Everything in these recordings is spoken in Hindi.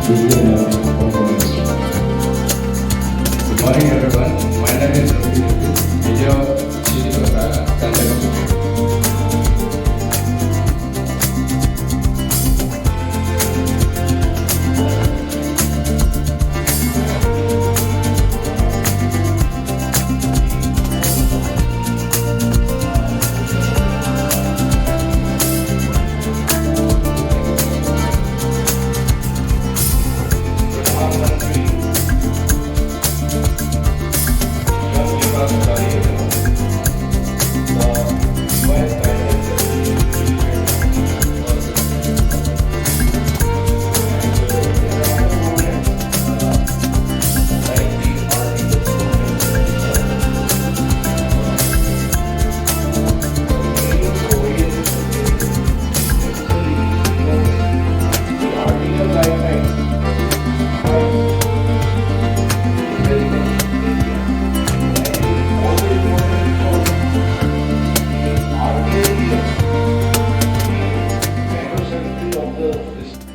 Good morning, everyone. My name is Vijay Srinivasa.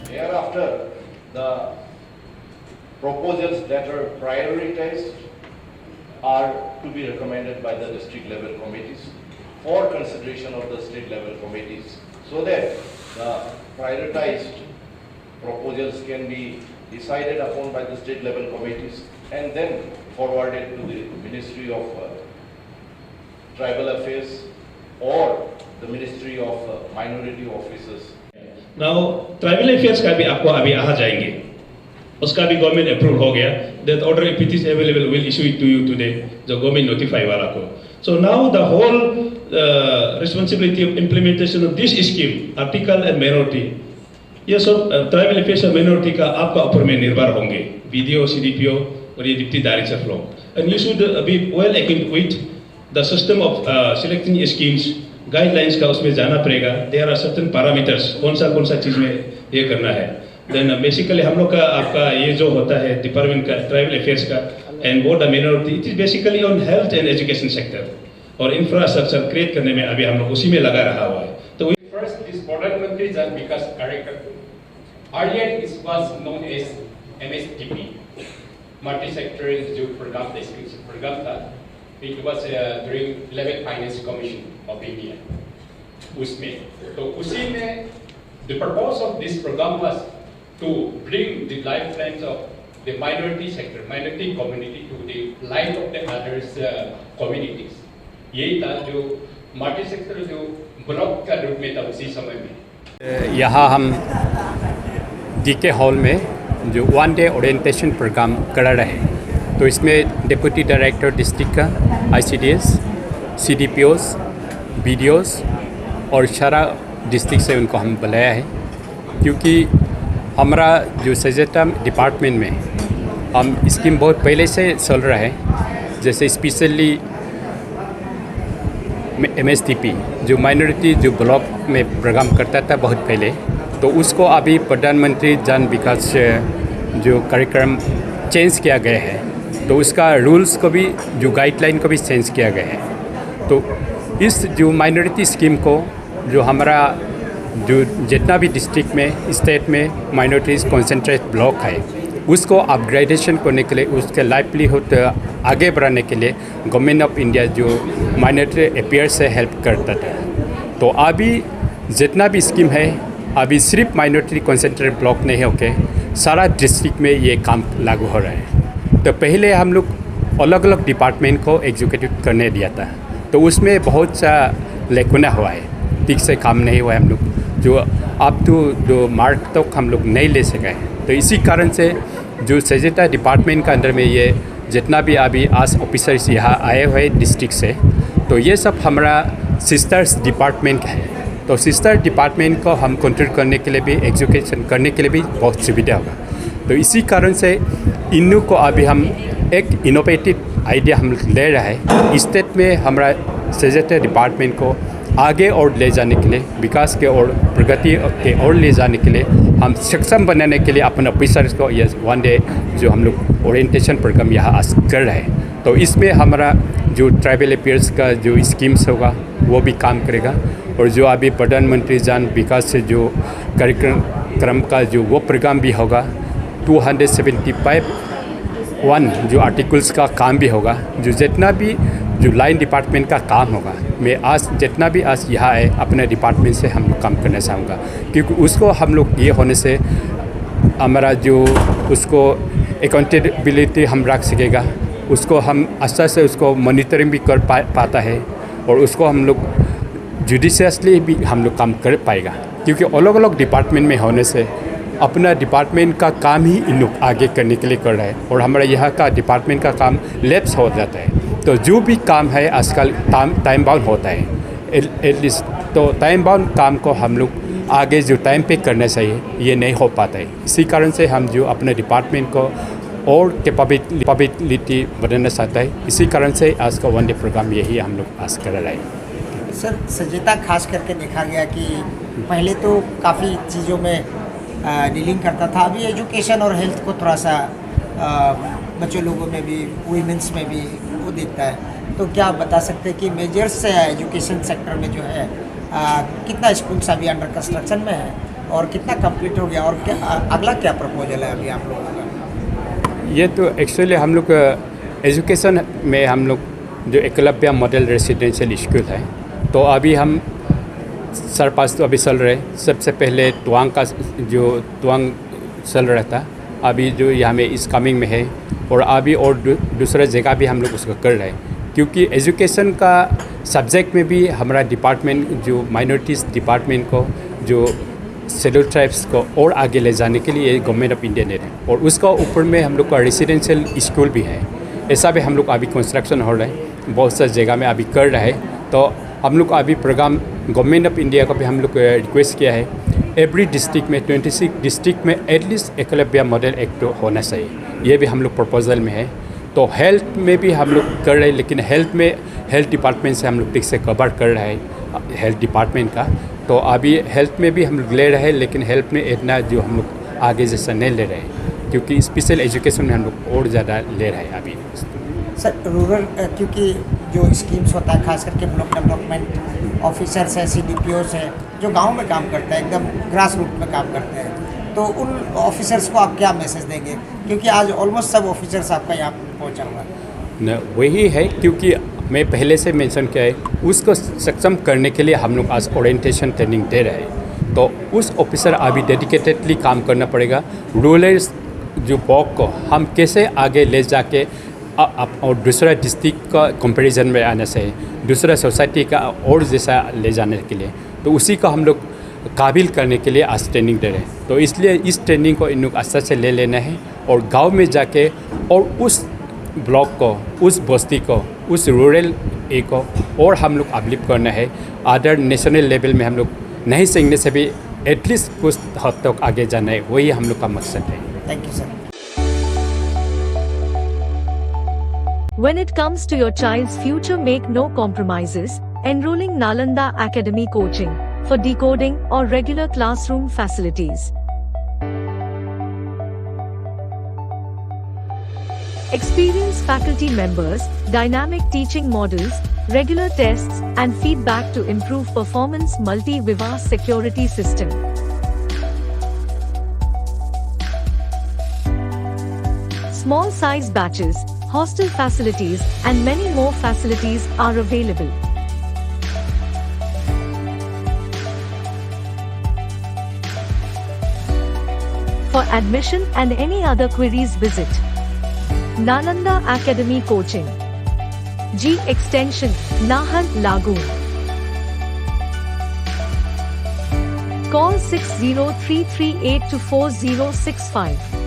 Thereafter, the proposals that are prioritized are to be recommended by the district level committees for consideration of the state level committees, so that the prioritized proposals can be decided upon by the state level committees and then forwarded to the Ministry of Tribal Affairs or the Ministry of Minority Officers. Now, tribal affairs का भी आपको अभी आ जाएंगे, उसका भी गवर्नमेंट अप्रूव हो गया. That order if it is available will issue it to you today. जो गवर्नमेंट नोटिफाई वाला को. So now the whole responsibility of implementation of this scheme, article and minority, ये सब ट्राइबल अफेयर्स और मिनोरिटी का आपका ऊपर में निर्भर होंगे, बीडीओ, सीडीपीओ और ये डिप्टी डायरेक्टर लोग. And you should be well acquainted with the system of selecting schemes. Guidelines का उसमें जाना पड़ेगा. देयर आर सर्टेन पैरामीटर्स, कौन सा चीज में ये करना है. देन बेसिकली हम लोग का आपका ये जो होता है डिपार्टमेंट का ट्राइबल अफेयर्स का and board minority, it is basically on health and education sector और इंफ्रास्ट्रक्चर क्रिएट करने में अभी हम लोग उसी में लगा रहा हुआ है. तो first this प्रधानमंत्री जन विकास कार्यक्रम, earlier it was known as MSTP, multi sectoral जो प्रोग्राम था. It was during 11th Finance Commission of India. उसमें तो उसी में the purpose of this program was to bring the lifelines of the minority sector, minority community to the life of the others communities. यही था जो मल्टी सेक्टर जो ब्लॉक का रूप में था उसी समय में. यहाँ हम डीके हॉल में जो वन डे ओरिएंटेशन प्रोग्राम कर रहे हैं, तो इसमें डिप्टी डायरेक्टर डिस्ट्रिक्ट का, ICDS, CDPOs, BDOs और सारा डिस्ट्रिक्ट से उनको हम बुलाया है, क्योंकि हमारा जो सजेटा डिपार्टमेंट में हम स्कीम बहुत पहले से चल रहा है. जैसे स्पेशली MSTP जो माइनॉरिटी जो ब्लॉक में प्रोग्राम करता था बहुत पहले, तो उसको अभी प्रधानमंत्री जन विकास जो कार्यक्रम चेंज किया गया है, तो उसका रूल्स को भी जो गाइडलाइन को भी चेंज किया गया है. तो इस जो माइनॉरिटी स्कीम को जो हमारा जो जितना भी डिस्ट्रिक्ट में स्टेट में माइनॉरिटीज़ कॉन्सेंट्रेट ब्लॉक है, उसको अपग्रेडेशन करने के लिए, उसके लाइवलीहुड आगे बढ़ाने के लिए गवर्नमेंट ऑफ इंडिया जो माइनॉरिटी अफेयर्स से हेल्प करता था. तो अभी जितना भी स्कीम है, अभी सिर्फ माइनॉरिटी कॉन्सेंट्रेट ब्लॉक नहीं होके सारा डिस्ट्रिक्ट में ये काम लागू हो रहा है. तो पहले हम लोग अलग अलग डिपार्टमेंट को एग्जीक्यूटिव करने दिया था, तो उसमें बहुत सा लेकुना हुआ है, ठीक से काम नहीं हुआ है. हम लोग जो अब तो जो मार्क तक हम लोग नहीं ले सके. तो इसी कारण से जो सजेटा डिपार्टमेंट का अंदर में ये जितना भी अभी आज ऑफिसर्स यहाँ आए हुए डिस्ट्रिक्ट से, तो ये सब हमारा सिस्टर्स डिपार्टमेंट है. तो सिस्टर डिपार्टमेंट को हम कंट्रोल करने के लिए भी, एजुकेशन करने के लिए भी बहुत सुविधा होगा. तो इसी कारण से इन्नू को अभी हम एक इनोवेटिव आइडिया हम ले रहे हैं. स्टेट में हमारा सजेटा डिपार्टमेंट को आगे और ले जाने के लिए, विकास के और प्रगति के और ले जाने के लिए, हम सक्षम बनाने के लिए अपन ऑफिसर्स को ये वन डे जो हम लोग ओरिएंटेशन प्रोग्राम यहाँ आज कर रहे हैं. तो इसमें हमारा जो ट्राइबल अफेयर्स का जो स्कीम्स होगा वो भी काम करेगा, और जो अभी प्रधानमंत्री जन विकास से जो कार्यक्रम का जो वो प्रोग्राम भी होगा, 275(1) जो आर्टिकल्स का काम भी होगा, जो जितना भी जो लाइन डिपार्टमेंट का काम होगा, मैं आज जितना भी आज यहाँ आए अपने डिपार्टमेंट से हम लोग काम करना चाहूँगा, क्योंकि उसको हम लोग ये होने से हमारा जो उसको अकाउंटेबिलिटी हम रख सकेगा, उसको हम अच्छा से उसको मॉनिटरिंग भी कर पाता है, और उसको हम लोग जुडिशियसली भी हम लोग काम कर पाएगा, क्योंकि अलग अलग डिपार्टमेंट में होने से अपना डिपार्टमेंट का काम ही इन लोग आगे करने के लिए कर रहे हैं, और हमारा यहाँ का डिपार्टमेंट का काम लैप्स हो जाता है। तो जो भी काम है आजकल टाइम बाउंड होता है एटलीस्ट, तो टाइम बाउंड काम को हम लोग आगे जो टाइम पे करना चाहिए ये नहीं हो पाता है। इसी कारण से हम जो अपने डिपार्टमेंट को और कैपेबिलिटी बढ़ाना चाहता है, इसी कारण से आज का 1 डे प्रोग्राम यही हम लोग आज कर रहे हैं। सर, सज्जता खास करके देखा गया कि पहले तो काफ़ी चीज़ों में डीलिंग करता था, अभी एजुकेशन और हेल्थ को थोड़ा सा बच्चों लोगों में भी, वुमेंस में भी वो दिखता है। तो क्या आप बता सकते हैं कि मेजर्स एजुकेशन सेक्टर में जो है कितना स्कूल्स अभी अंडर कंस्ट्रक्शन में है और कितना कंप्लीट हो गया, और क्या अगला क्या प्रपोजल है अभी आप लोगों का? ये तो एक्चुअली हम लोग एजुकेशन में हम लोग जो एकलव्य मॉडल रेसिडेंशियल स्कूल है, तो अभी हम सरपास तो अभी चल रहे। सबसे पहले तुआंग का जो तुआंग चल रहा था, अभी जो यहाँ में इस कमिंग में है, और अभी और दूसरा जगह भी हम लोग उसको कर रहे हैं, क्योंकि एजुकेशन का सब्जेक्ट में भी हमारा डिपार्टमेंट जो माइनॉरिटीज़ डिपार्टमेंट को, जो शेड्यूल ट्राइब्स को और आगे ले जाने के लिए गवर्नमेंट ऑफ इंडिया ने है, और उसका ऊपर में हम लोग का रेसिडेंशियल स्कूल भी है। ऐसा भी हम लोग अभी कंस्ट्रक्शन हो रहा है, बहुत सा जगह में अभी कर रहे हैं। तो हम लोग अभी प्रोग्राम गवर्नमेंट ऑफ इंडिया का भी हम लोग रिक्वेस्ट किया है, एवरी डिस्ट्रिक्ट में 26 डिस्ट्रिक्ट में एटलीस्ट एकलव्य मॉडल एक्ट होना चाहिए, ये भी हम लोग प्रपोजल में है। तो हेल्थ में भी हम लोग कर रहे हैं, लेकिन हेल्थ में हेल्थ डिपार्टमेंट से हम लोग ठीक से कवर कर रहे हैं हेल्थ डिपार्टमेंट का। तो अभी हेल्थ में भी हम लोग ले रहे हैं, लेकिन हेल्थ में इतना जो हम लोग आगे जैसा नहीं ले रहे हैं, क्योंकि स्पेशल एजुकेशन में हम लोग और ज़्यादा ले रहे हैं अभी। सर, रूरल क्योंकि जो स्कीम्स होता है खास करके ब्लॉक डेवलपमेंट ऑफिसर्स हैं, CDPOs हैं, जो गांव में काम करते हैं, एकदम ग्रास रूट में काम करते हैं, तो उन ऑफिसर्स को आप क्या मैसेज देंगे, क्योंकि आज ऑलमोस्ट सब ऑफिसर्स आपका यहाँ पहुँचा हुआ है? न वही है, क्योंकि मैं पहले से मेंशन किया है, उसको सक्षम करने के लिए हम लोग आज ओरिएंटेशन ट्रेनिंग दे रहे हैं। तो उस ऑफिसर अभी डेडिकेटेडली काम करना पड़ेगा। रूरल जो ब्लॉक को हम कैसे आगे ले जाके और दूसरा डिस्ट्रिक्ट का कंपैरिजन में आने से, दूसरा सोसाइटी का और जैसा ले जाने के लिए, तो उसी का हम लोग काबिल करने के लिए आज ट्रेनिंग दे रहे हैं। तो इसलिए इस ट्रेनिंग को इन लोग अच्छा से ले लेना है, और गांव में जाके और उस ब्लॉक को, उस बस्ती को, उस रूरल को और हम लोग अपलिफ्ट करना है। अदर नेशनल लेवल में हम लोग नहीं सीखने से भी एटलीस्ट कुछ हद तक आगे जाना है, वही हम लोग का मकसद है। Thank you sir. When it comes to your child's future, make no compromises. Enrolling Nalanda Academy Coaching for decoding or regular classroom facilities. Experienced faculty members, dynamic teaching models, regular tests and feedback to improve performance. Multi-Viva security system. Small size batches, hostel facilities and many more facilities are available. For admission and any other queries, visit Nalanda Academy Coaching, G Extension, Nahar Lagoon. Call 6033824065.